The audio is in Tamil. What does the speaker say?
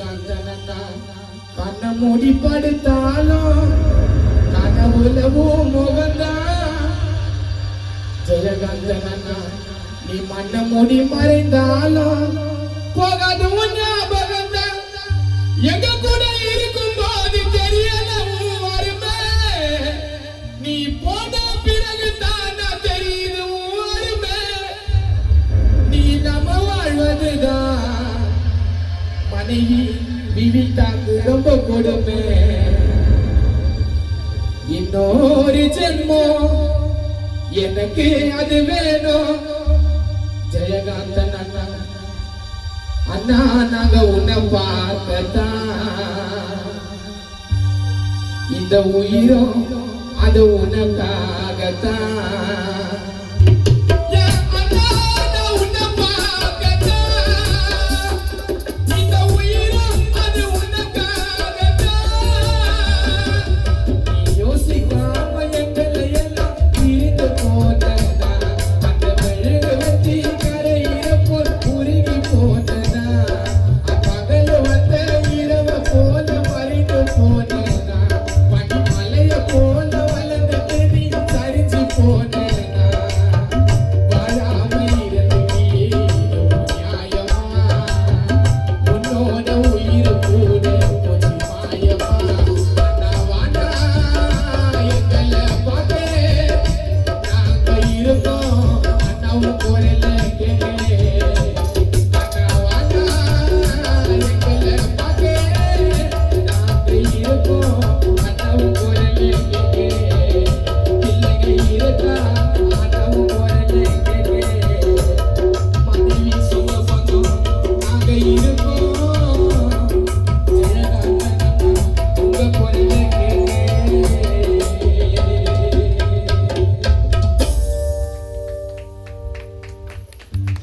ஜெயகாந்தனா கண்ண மூடி படுத்தாலும் கனவுலவும் முகந்தான் ஜெயகாந்தனா நீ மண்ண மூடி மறைந்தாலும் போகாது உன் ஞாபகம் தான் எங்க கூட இருக்கும் போது தெரியல வருமே நீ போன பிறகு தானா தெரியுது வருமே நீ நம்ம வாழ்வதுதான் மனைவி விவிதாக்கு ரொம்ப கொடுமை இன்னொரு ஜென்மம் எனக்கு அது வேணும் ஜெயகாந்தன் அண்ணா அண்ணா நாங்க உன்னை பார்க்கத்தான் இந்த உயிரும் அது உனக்காகத்தான்